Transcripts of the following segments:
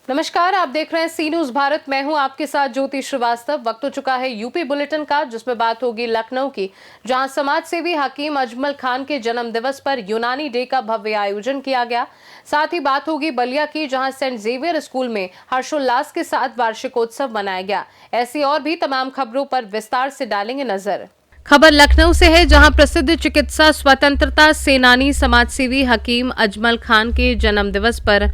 नमस्कार, आप देख रहे हैं सी न्यूज भारत। मैं हूं आपके साथ ज्योति श्रीवास्तव। वक्त हो चुका है यूपी बुलेटिन का, जिसमें बात होगी लखनऊ की, जहां समाज सेवी हकीम अजमल खान के जन्म दिवस पर यूनानी डे का भव्य आयोजन किया गया। साथ ही बात होगी बलिया की, जहां सेंट जेवियर स्कूल में हर्षोल्लास के साथ वार्षिकोत्सव मनाया गया। ऐसी और भी तमाम खबरों पर विस्तार से डालेंगे नजर। खबर लखनऊ से है, जहां प्रसिद्ध चिकित्सा स्वतंत्रता सेनानी समाजसेवी हकीम अजमल खान के जन्म दिवस पर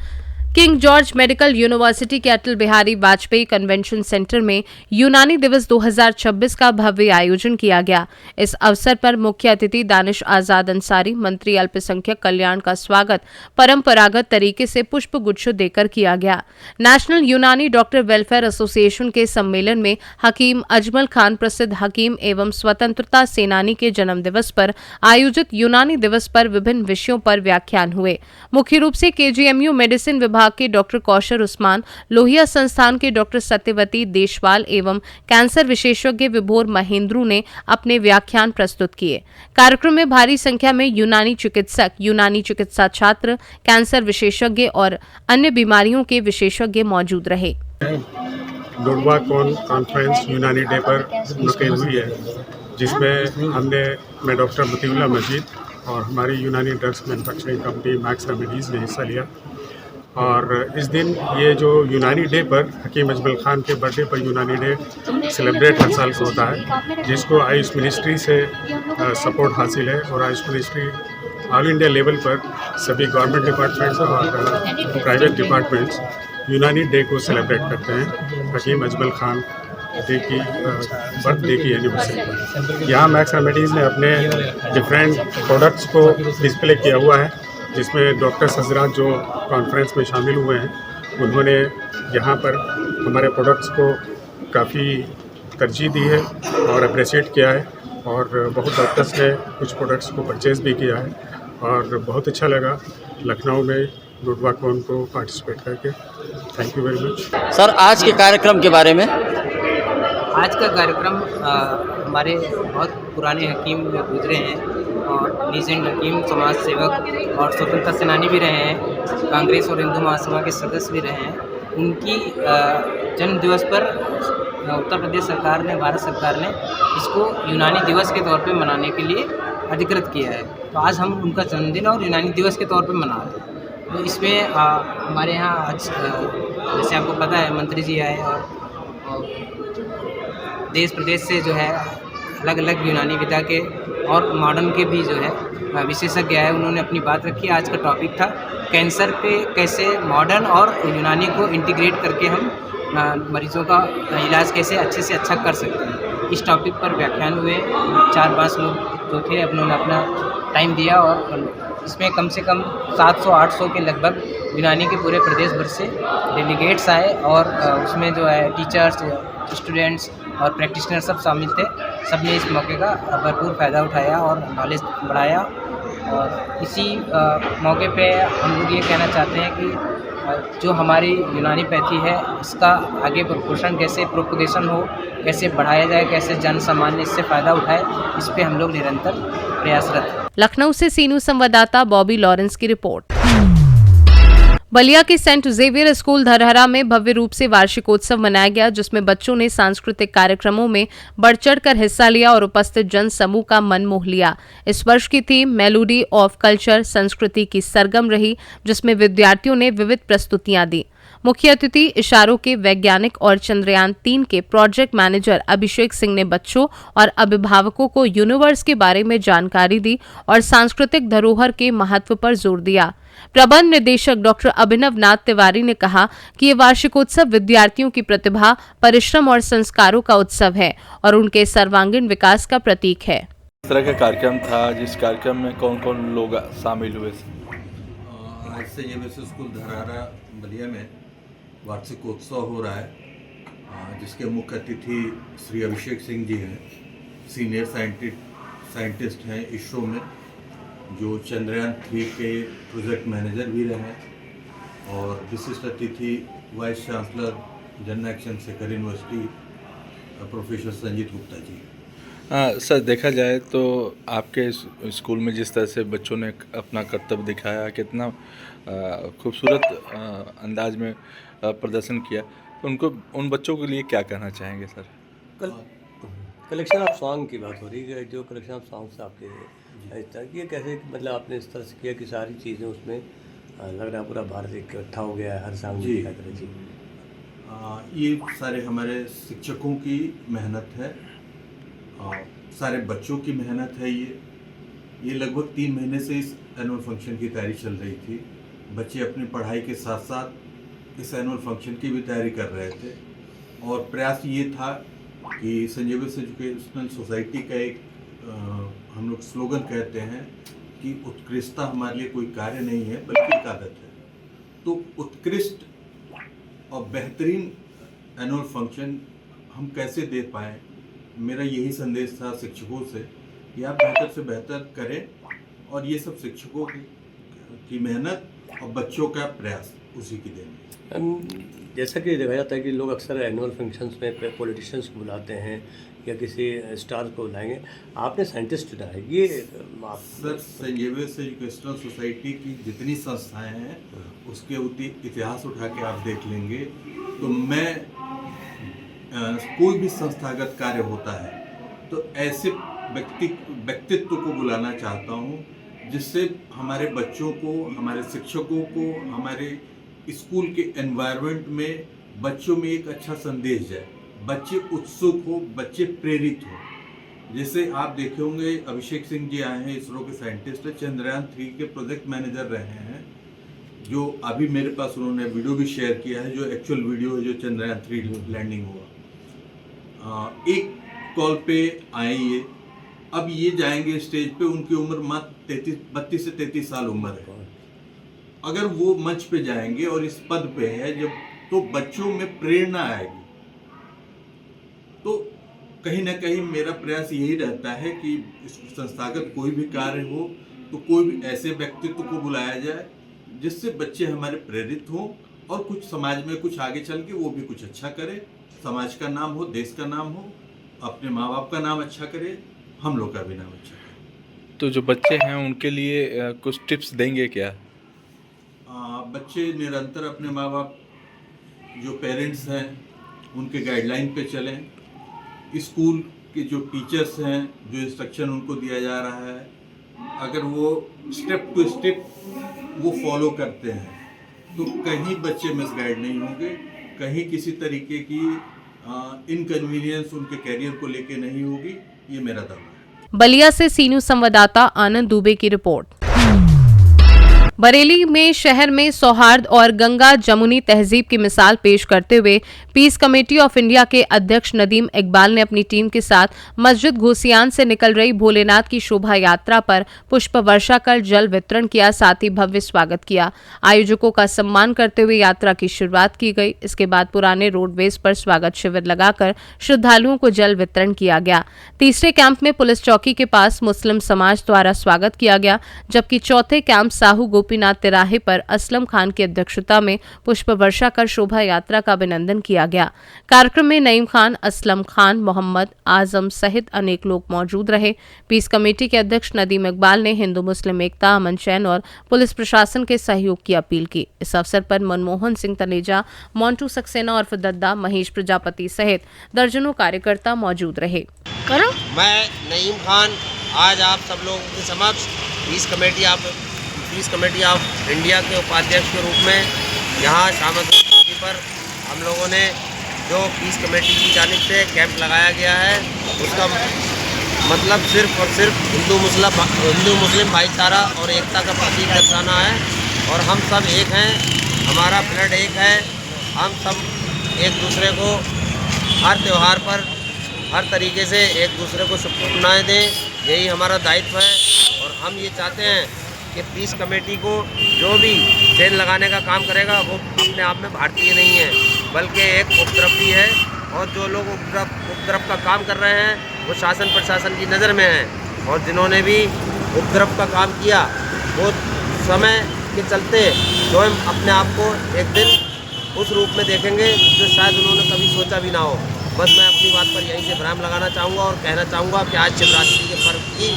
किंग जॉर्ज मेडिकल यूनिवर्सिटी के अटल बिहारी वाजपेयी कन्वेंशन सेंटर में यूनानी दिवस 2026 का भव्य आयोजन किया गया। इस अवसर पर मुख्य अतिथि दानिश आजाद अंसारी, मंत्री अल्पसंख्यक कल्याण का स्वागत परंपरागत तरीके से पुष्प गुच्छ देकर किया गया। नेशनल यूनानी डॉक्टर वेलफेयर एसोसिएशन के सम्मेलन में हकीम अजमल खान प्रसिद्ध हकीम एवं स्वतंत्रता सेनानी के जन्म दिवस पर आयोजित यूनानी दिवस पर विभिन्न विषयों पर व्याख्यान हुए। मुख्य रूप से केजीएमयू मेडिसिन विभाग के डॉक्टर कौशर उस्मान, लोहिया संस्थान के डॉक्टर सत्यवती देशवाल एवं कैंसर विशेषज्ञ विभोर महेंद्रू ने अपने व्याख्यान प्रस्तुत किए। कार्यक्रम में भारी संख्या में यूनानी चिकित्सक, यूनानी चिकित्सा छात्र, कैंसर विशेषज्ञ और अन्य बीमारियों के विशेषज्ञ मौजूद रहे। दुर्वा कॉन्फ्रेंस यूनानी डे पर मुनक़िद हुई है, जिसमें मैं डॉक्टर मतीउल्लाह मजीद और हमारी यूनानी drugs manufacturing company max remedies ने हिस्सा लिया। और इस दिन ये जो यूनानी डे पर हकीम अजमल खान के बर्थडे पर यूनानी डे सेलिब्रेट हर साल को होता है, जिसको आयुष मिनिस्ट्री से सपोर्ट हासिल है। और Ayush ministry all India level पर सभी गवर्नमेंट डिपार्टमेंट्स और प्राइवेट डिपार्टमेंट्स यूनानी डे को सेलिब्रेट करते हैं हकीम अजमल खान डे की बर्थडे की एनिवर्सरी पर। यहाँ मैक्स रेमेडीज़ ने अपने डिफरेंट प्रोडक्ट्स को डिस्प्ले किया हुआ है, जिसमें डॉक्टर्स हजरात जो कॉन्फ्रेंस में शामिल हुए हैं, उन्होंने यहाँ पर हमारे प्रोडक्ट्स को काफ़ी तरजीह दी है और अप्रिशिएट किया है। और बहुत डॉक्टर्स ने कुछ प्रोडक्ट्स को परचेज़ भी किया है और बहुत अच्छा लगा लखनऊ में गुडवाकॉन को पार्टिसिपेट करके। Thank you very much. Sir, आज के कार्यक्रम के बारे में। आज का कार्यक्रम हमारे बहुत पुराने हकीम गुजरे हैं और लीजेंड हकीम, समाज सेवक और स्वतंत्रता सेनानी भी रहे हैं, कांग्रेस और हिंदू महासभा के सदस्य भी रहे हैं। उनकी जन्म दिवस पर उत्तर प्रदेश सरकार ने, भारत सरकार ने इसको यूनानी दिवस के तौर पे मनाने के लिए अधिकृत किया है। तो आज हम उनका जन्मदिन और यूनानी दिवस के तौर पे मना रहे हैं। तो इसमें हमारे यहाँ आज जैसे आपको पता है मंत्री जी आए और देश प्रदेश से जो है अलग अलग यूनानी विधा के और मॉडर्न के भी जो है विशेषज्ञ आए, उन्होंने अपनी बात रखी। आज का टॉपिक था कैंसर पे कैसे मॉडर्न और यूनानी को इंटीग्रेट करके हम मरीजों का इलाज कैसे अच्छे से अच्छा कर सकते हैं। इस टॉपिक पर व्याख्यान हुए। 4-5 लोग जो थे उन्होंने अपना टाइम दिया और इसमें कम से कम 700-800 के लगभग यूनानी के पूरे प्रदेश भर से डेलीगेट्स आए और उसमें जो है टीचर्स, स्टूडेंट्स और प्रैक्टिशनर सब शामिल थे। सब ने इस मौके का भरपूर फ़ायदा उठाया और नॉलेज बढ़ाया। और इसी मौके पे हम लोग ये कहना चाहते हैं कि जो हमारी यूनानी पैथी है, इसका आगे प्रपोषण कैसे, प्रोपगेशन हो, कैसे बढ़ाया जाए, कैसे जन सामान्य इससे फ़ायदा उठाए, इस पे हम लोग निरंतर प्रयासरत हैं। लखनऊ से सी न्यूज संवाददाता बॉबी लॉरेंस की रिपोर्ट। बलिया के सेंट जेवियर स्कूल धरहरा में भव्य रूप से वार्षिकोत्सव मनाया गया, जिसमें बच्चों ने सांस्कृतिक कार्यक्रमों में बढ़ चढ़कर हिस्सा लिया और उपस्थित जन समूह का मन मोह लिया। इस वर्ष की थीम मेलोडी ऑफ कल्चर, संस्कृति की सरगम रही, जिसमें विद्यार्थियों ने विविध प्रस्तुतियां दी। मुख्य अतिथि इशारों के वैज्ञानिक और चंद्रयान 3 के प्रोजेक्ट मैनेजर अभिषेक सिंह ने बच्चों और अभिभावकों को यूनिवर्स के बारे में जानकारी दी और सांस्कृतिक धरोहर के महत्व पर जोर दिया। प्रबंध निदेशक डॉक्टर अभिनव नाथ तिवारी ने कहा कि ये वार्षिकोत्सव विद्यार्थियों की प्रतिभा, परिश्रम और संस्कारों का उत्सव है और उनके सर्वांगीण विकास का प्रतीक है। इस तरह का कार्यक्रम था, जिस कार्यक्रम में कौन कौन लोग शामिल हुए? आज से जेवियर स्कूल धरहरा बलिया में वार्षिकोत्सव हो रहा है, जिसके मुख्य अतिथि श्री अभिषेक सिंह जी हैं। सीनियर साइंटिस्ट हैं इसरो में, जो चंद्रयान 3 के प्रोजेक्ट मैनेजर भी रहे हैं। और विशिष्ट अतिथि वाइस चांसलर जनरल एक्शन Shekhar university professor Sanjeet Gupta ji. Sir देखा जाए तो आपके स्कूल में जिस तरह से बच्चों ने अपना कर्तव्य दिखाया, कितना खूबसूरत अंदाज में प्रदर्शन किया, तो उनको उन बच्चों के लिए क्या कहना चाहेंगे सर? कलेक्शन ऑफ सॉन्ग की बात हो रही है, जो कलेक्शन ऑफ सॉन्ग्स आपके इस तरह की कैसे मतलब आपने इस तरह से किया कि सारी चीज़ें उसमें लग रहा है पूरा भारत इकट्ठा हो गया है, हर सॉन्ग जी। दिखाई दे रहा है। जी, ये सारे हमारे शिक्षकों की मेहनत है, सारे बच्चों की मेहनत है। ये लगभग 3 महीने से इस एनुअल फंक्शन की तैयारी चल रही थी। बच्चे अपनी पढ़ाई के साथ साथ इस एनुअल फंक्शन की भी तैयारी कर रहे थे और प्रयास ये था कि संजीवस एजुकेशनल सोसाइटी का एक हम लोग स्लोगन कहते हैं कि उत्कृष्टता हमारे लिए कोई कार्य नहीं है बल्कि एक आदत है। तो उत्कृष्ट और बेहतरीन एनुअल फंक्शन हम कैसे दे पाएँ, मेरा यही संदेश था शिक्षकों से कि आप बेहतर से बेहतर करें और ये सब शिक्षकों की मेहनत और बच्चों का प्रयास उसी की देन है। जैसा कि देखा जाता है कि लोग अक्सर एनुअल फंक्शंस में पॉलिटिशियंस को बुलाते हैं या किसी स्टार को बुलाएंगे, आपने साइंटिस्ट चुना है। ये सर संजीवस एजुकेशनल सोसाइटी की जितनी संस्थाएं हैं उसके इतिहास उठा के आप देख लेंगे तो मैं कोई भी संस्थागत कार्य होता है तो ऐसे व्यक्तित्व को बुलाना चाहता हूँ जिससे हमारे बच्चों को, हमारे शिक्षकों को, हमारे स्कूल के एनवायरनमेंट में बच्चों में एक अच्छा संदेश जाए, बच्चे उत्सुक हो, बच्चे प्रेरित हो। जैसे आप देखे होंगे अभिषेक सिंह जी आए हैं, इसरो के साइंटिस्ट है, चंद्रयान 3 के प्रोजेक्ट मैनेजर रहे हैं, जो अभी मेरे पास उन्होंने वीडियो भी शेयर किया है, जो एक्चुअल वीडियो है जो चंद्रयान 3 लैंडिंग हुआ। एक कॉल पे आए ये, अब ये जाएंगे स्टेज पे, उनकी उम्र मात्र 32 से 33 साल उम्र है। अगर वो मंच पे जाएंगे और इस पद पे है जब, तो बच्चों में प्रेरणा आएगी। तो कहीं ना कहीं मेरा प्रयास यही रहता है कि संस्थागत कोई भी कार्य हो तो कोई भी ऐसे व्यक्तित्व को बुलाया जाए जिससे बच्चे हमारे प्रेरित हों और कुछ समाज में कुछ आगे चल के वो भी कुछ अच्छा करे, समाज का नाम हो, देश का नाम हो, अपने माँ बाप का नाम अच्छा करे, हम लोग का भी नाम अच्छा करे। तो जो बच्चे हैं उनके लिए कुछ टिप्स देंगे क्या? बच्चे निरंतर अपने माँ बाप जो पेरेंट्स हैं उनके गाइडलाइन पे चलें, स्कूल के जो टीचर्स हैं जो इंस्ट्रक्शन उनको दिया जा रहा है, अगर वो स्टेप टू स्टेप वो फॉलो करते हैं तो कहीं बच्चे मिसगाइड नहीं होंगे, कहीं किसी तरीके की इनकन्वीनियंस उनके कैरियर को लेके नहीं होगी, ये मेरा दावा है। बलिया से सी न्यूज संवाददाता आनंद दुबे की रिपोर्ट। बरेली में शहर में सौहार्द और गंगा जमुनी तहजीब की मिसाल पेश करते हुए पीस कमेटी ऑफ इंडिया के अध्यक्ष नदीम इकबाल ने अपनी टीम के साथ मस्जिद घोसियान से निकल रही भोलेनाथ की शोभा यात्रा पर पुष्प वर्षा कर जल वितरण किया, साथ ही भव्य स्वागत किया। आयोजकों का सम्मान करते हुए यात्रा की शुरुआत की गई। इसके बाद पुराने रोडवेज पर स्वागत शिविर लगाकर श्रद्धालुओं को जल वितरण किया गया। तीसरे कैंप में पुलिस चौकी के पास मुस्लिम समाज द्वारा स्वागत किया गया, जबकि चौथे कैंप साहू गोपीनाथ तिराहे पर असलम खान की अध्यक्षता में पुष्प वर्षा कर शोभा यात्रा का अभिनंदन किया गया। कार्यक्रम में नईम खान, असलम खान, मोहम्मद आजम सहित अनेक लोग मौजूद रहे। पीस कमेटी के अध्यक्ष नदीम इकबाल ने हिंदू मुस्लिम एकता, अमन चैन और पुलिस प्रशासन के सहयोग की अपील की। इस अवसर पर मनमोहन सिंह तनेजा, मोंटू सक्सेना उर्फ दद्दा, महेश प्रजापति सहित दर्जनों कार्यकर्ता मौजूद रहे। मैं नईम खान आज आप सब लोगों के समक्ष पीस कमेटी ऑफ इंडिया के उपाध्यक्ष के रूप में यहाँ सामग्री पर हम लोगों ने जो पीस कमेटी की जानिब से कैंप लगाया गया है उसका मतलब सिर्फ और सिर्फ हिंदू मुस्लिम भाईचारा और एकता का प्रतीक दर्शाना है। और हम सब एक हैं, हमारा ब्लड एक है, हम सब एक दूसरे को हर त्यौहार पर हर तरीके से एक दूसरे को शुभकामनाएं दें, यही हमारा दायित्व है। और हम ये चाहते हैं कि पीस कमेटी को जो भी सेल लगाने का काम करेगा वो अपने आप में भारतीय नहीं है बल्कि एक उपद्रवी है, और जो लोग उपद्रव का काम कर रहे हैं वो शासन प्रशासन की नज़र में हैं, और जिन्होंने भी उपद्रव का काम किया वो समय के चलते स्वयं अपने आप को एक दिन उस रूप में देखेंगे जो शायद उन्होंने कभी सोचा भी ना हो। बस मैं अपनी बात पर यहीं से विराम लगाना चाहूँगा और कहना चाहूँगा कि आज शिवरात्रि के पर्व की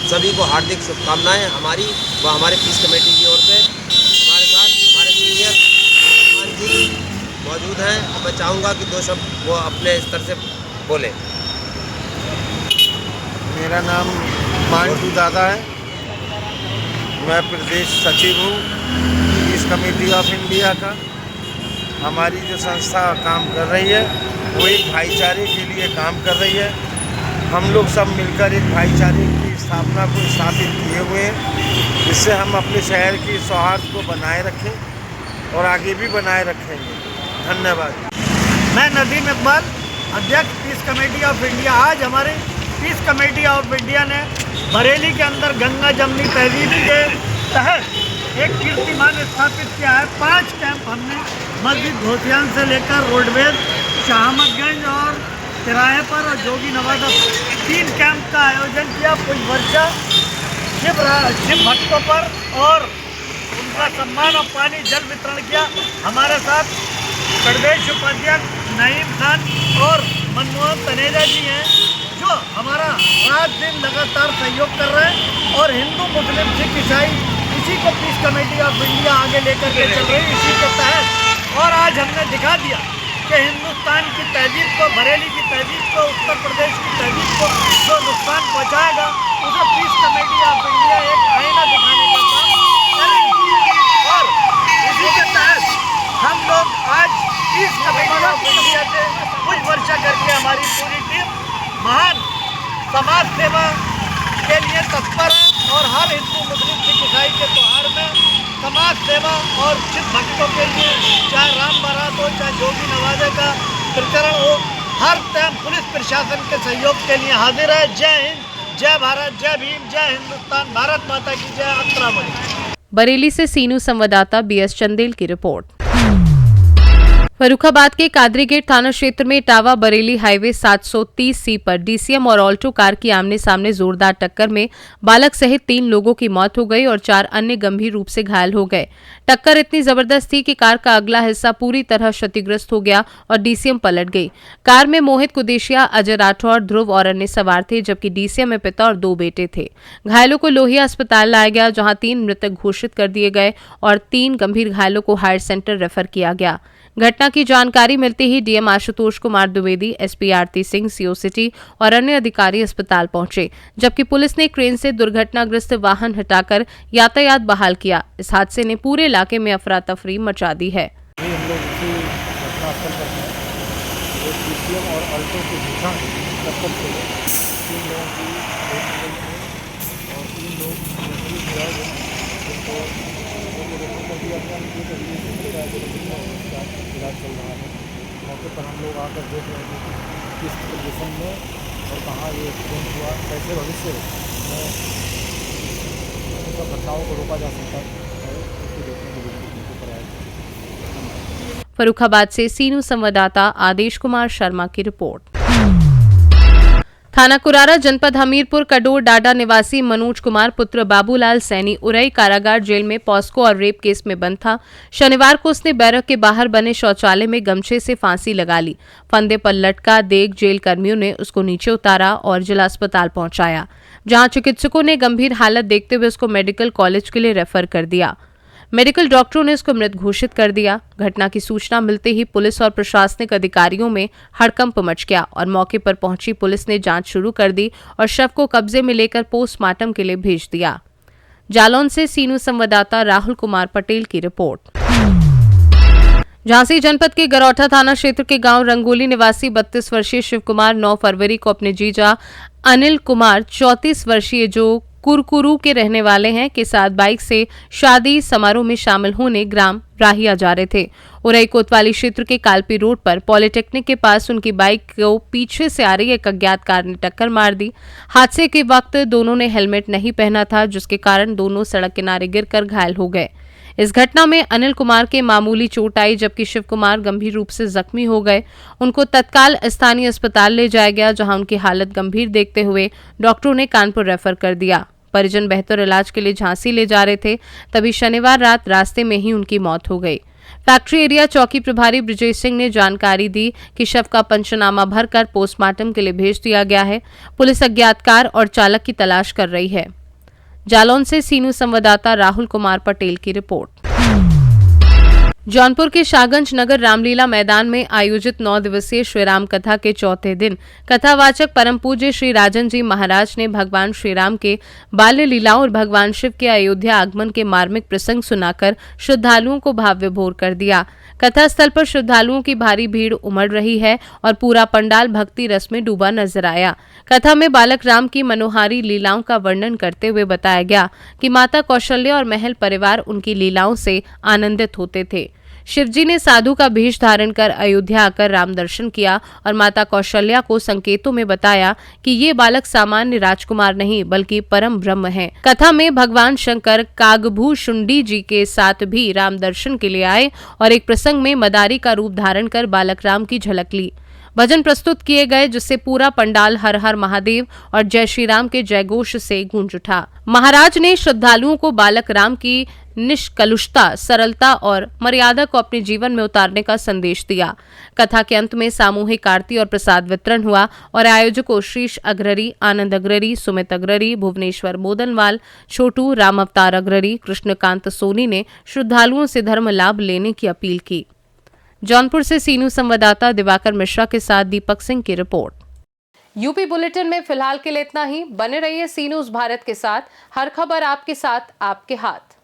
सभी को हार्दिक शुभकामनाएं हमारी व हमारे पीस कमेटी की ओर से। हमारे साथ हमारे सीनियर मान जी मौजूद हैं, और मैं चाहूँगा कि दो शब्द वो अपने स्तर से बोले। मेरा नाम मांटू दादा है, मैं प्रदेश सचिव हूँ पीस कमेटी ऑफ इंडिया का। हमारी जो संस्था काम कर रही है वो एक भाईचारे के लिए काम कर रही है। हम लोग सब मिलकर एक भाईचारे की स्थापना को स्थापित किए हुए हैं, जिससे हम अपने शहर की सौहार्द को बनाए रखें और आगे भी बनाए रखेंगे। धन्यवाद। मैं नदीम इकबाल, अध्यक्ष पीस कमेटी ऑफ इंडिया। आज हमारे पीस कमेटी ऑफ इंडिया ने बरेली के अंदर गंगा जमनी तहजीब के तहत एक कीर्तिमान स्थापित किया है। 5 कैंप हमने मस्जिद घोसियान से लेकर रोडवेज, शाहमदगंज और किराए पर और जोगी नवादा 3 कैंप का आयोजन किया। कुछ वर्षा शिव भक्तों पर और उनका सम्मान और पानी जल वितरण किया। हमारे साथ प्रदेश उपाध्यक्ष नईम खान और मनमोहन तनेजा जी हैं, जो हमारा रात दिन लगातार सहयोग कर रहे हैं और हिंदू मुस्लिम सिख ईसाई इसी को पीस कमेटी ऑफ इंडिया आगे लेकर के चल रही है, इसी के तहत। और आज हमने दिखा दिया कि हिंदुस्तान की तहजीब को, बरेली की तहजीब को, उत्तर प्रदेश की तहजीब को जो नुकसान पहुँचाएगा उसे पीस कमेटी ऑफ इंडिया एक आईना दिखाने का काम करेगी। और इसी के तहत हम लोग आज पीस कमेटी ऑफ इंडिया से कुछ वर्षा करके हमारी पूरी टीम महान समाज सेवा के लिए तत्पर है और हर हिंदू मुस्लिम सिख ईसाई के त्यौहार में समाज सेवा और शिव भक्तों के लिए, चाहे राम बारात हो, चाहे जोगी नवाजे का प्रकरण हो, हर टाइम पुलिस प्रशासन के सहयोग के लिए हाजिर है। जय हिंद, जय भारत, जय भीम, जय हिंदुस्तान, भारत माता की जय। अतरामणि। बरेली से सीनू संवाददाता बीएस चंदेल की रिपोर्ट। फर्रुखाबाद के कादरीगेट थाना क्षेत्र में इटावा बरेली हाईवे 730C पर डीसीएम और ऑल्टो कार की आमने सामने जोरदार टक्कर में बालक सहित 3 लोगों की मौत हो गई और 4 अन्य गंभीर रूप से घायल हो गए। टक्कर इतनी जबरदस्त थी कि कार का अगला हिस्सा पूरी तरह क्षतिग्रस्त हो गया और डीसीएम पलट गई। कार में मोहित कुदेशिया, अजय राठौर, ध्रुव और अन्य सवार थे, जबकि डीसीएम में पिता और 2 बेटे थे। घायलों को लोहिया अस्पताल लाया गया, जहां 3 मृतक घोषित कर दिए गए और 3 गंभीर घायलों को हायर सेंटर रेफर किया गया। घटना की जानकारी मिलते ही डीएम आशुतोष कुमार द्विवेदी, एसपी आरती सिंह, सीओ सिटी और अन्य अधिकारी अस्पताल पहुंचे, जबकि पुलिस ने क्रेन से दुर्घटनाग्रस्त वाहन हटाकर यातायात बहाल किया। इस हादसे ने पूरे इलाके में अफरा तफरी मचा दी है। हम लोग इसी घटनास्थल पर हैं। एक डीसीएम और ऑल्टो की भीषण टक्कर से 3 लोगों की मौत हो गई और 3 लोग गंभीर हुए हैं, जिनको रेफर कर दिया गया। इलाज चल रहा है। मौके पर हम लोग आकर देख रहे हैं कि किस कंडीशन में और कहाँ ये एक्सीडेंट हुआ, कैसे भविष्य में घटनाओं को रोका जा सकता है, उसको देखने के लिए। फर्रुखाबाद से सीनू संवाददाता आदेश कुमार शर्मा की रिपोर्ट। थाना कुरारा जनपद हमीरपुर कडोर डाडा निवासी मनोज कुमार पुत्र बाबूलाल सैनी उरई कारागार जेल में पॉस्को और रेप केस में बंद था। शनिवार को उसने बैरक के बाहर बने शौचालय में गमछे से फांसी लगा ली। फंदे पर लटका देख जेल कर्मियों ने उसको नीचे उतारा और जिला अस्पताल पहुंचाया, जहां चिकित्सकों ने गंभीर हालत देखते हुए उसको मेडिकल कॉलेज के लिए रेफर कर दिया। मेडिकल डॉक्टरों ने उसको मृत घोषित कर दिया। घटना की सूचना मिलते ही पुलिस और प्रशासनिक अधिकारियों में हड़कंप मच गया और मौके पर पहुंची पुलिस ने जांच शुरू कर दी और शव को कब्जे में लेकर पोस्टमार्टम के लिए भेज दिया। जालौन से सीनू संवाददाता राहुल कुमार पटेल की रिपोर्ट। झांसी जनपद के गरौठा थाना क्षेत्र के गांव रंगोली निवासी 32 वर्षीय शिव कुमार 9 फरवरी को अपने जीजा अनिल कुमार 34 वर्षीय जो कुरकुरू के रहने वाले हैं के साथ बाइक से शादी समारोह में शामिल होने ग्राम राहिया जा रहे थे। उरई कोतवाली क्षेत्र के कालपी रोड पर पॉलिटेक्निक के पास उनकी बाइक को पीछे से आ रही एक अज्ञात कार ने टक्कर मार दी। हादसे के वक्त दोनों ने हेलमेट नहीं पहना था, जिसके कारण दोनों सड़क किनारे गिरकर घायल हो गए। इस घटना में अनिल कुमार के मामूली चोट आई, जबकि शिव कुमार गंभीर रूप से जख्मी हो गए। उनको तत्काल स्थानीय अस्पताल ले जाया गया, जहां उनकी हालत गंभीर देखते हुए डॉक्टरों ने कानपुर रेफर कर दिया। परिजन बेहतर इलाज के लिए झांसी ले जा रहे थे, तभी शनिवार रात रास्ते में ही उनकी मौत हो गई। फैक्ट्री एरिया चौकी प्रभारी ब्रिजेश सिंह ने जानकारी दी कि शव का पंचनामा भरकर पोस्टमार्टम के लिए भेज दिया गया है। पुलिस अज्ञात कार और चालक की तलाश कर रही है। जालौन से सीनू संवाददाता राहुल कुमार पटेल की रिपोर्ट। जौनपुर के शाहगंज नगर रामलीला मैदान में आयोजित 9 दिवसीय श्रीराम कथा के चौथे दिन कथावाचक परम पूज्य श्री राजन जी महाराज ने भगवान श्रीराम के बाल्य लीलाओं और भगवान शिव के अयोध्या आगमन के मार्मिक प्रसंग सुनाकर श्रद्धालुओं को भाव विभोर कर दिया। कथा स्थल पर श्रद्धालुओं की भारी भीड़ उमड़ रही है और पूरा पंडाल भक्ति रस में डूबा नजर आया। कथा में बालक राम की मनोहारी लीलाओं का वर्णन करते हुए बताया गया कि माता कौशल्या और महल परिवार उनकी लीलाओं से आनंदित होते थे। शिवजी ने साधु का भेष धारण कर अयोध्या आकर राम दर्शन किया और माता कौशल्या को संकेतों में बताया कि ये बालक सामान्य राजकुमार नहीं बल्कि परम ब्रह्म है। कथा में भगवान शंकर कागभूषुंडी जी के साथ भी राम दर्शन के लिए आए और एक प्रसंग में मदारी का रूप धारण कर बालक राम की झलक ली। भजन प्रस्तुत किए गए जिससे पूरा पंडाल हर हर महादेव और जय श्री राम के जयघोष से गूंज उठा। महाराज ने श्रद्धालुओं को बालक राम की निष्कलुषता, सरलता और मर्यादा को अपने जीवन में उतारने का संदेश दिया। कथा के अंत में सामूहिक आरती और प्रसाद वितरण हुआ और आयोजकों शीश अग्ररी, आनंद अग्ररी, सुमित अग्ररी, भुवनेश्वर मोदनवाल, छोटू, राम अवतार अग्ररी, कृष्णकांत सोनी ने श्रद्धालुओं से धर्म लाभ लेने की अपील की। जौनपुर से सीनू संवाददाता दिवाकर मिश्रा के साथ दीपक सिंह की रिपोर्ट। यूपी बुलेटिन में फिलहाल के लिए इतना ही। बने रहिए सी न्यूज़ भारत के साथ। हर खबर आपके साथ, आपके हाथ।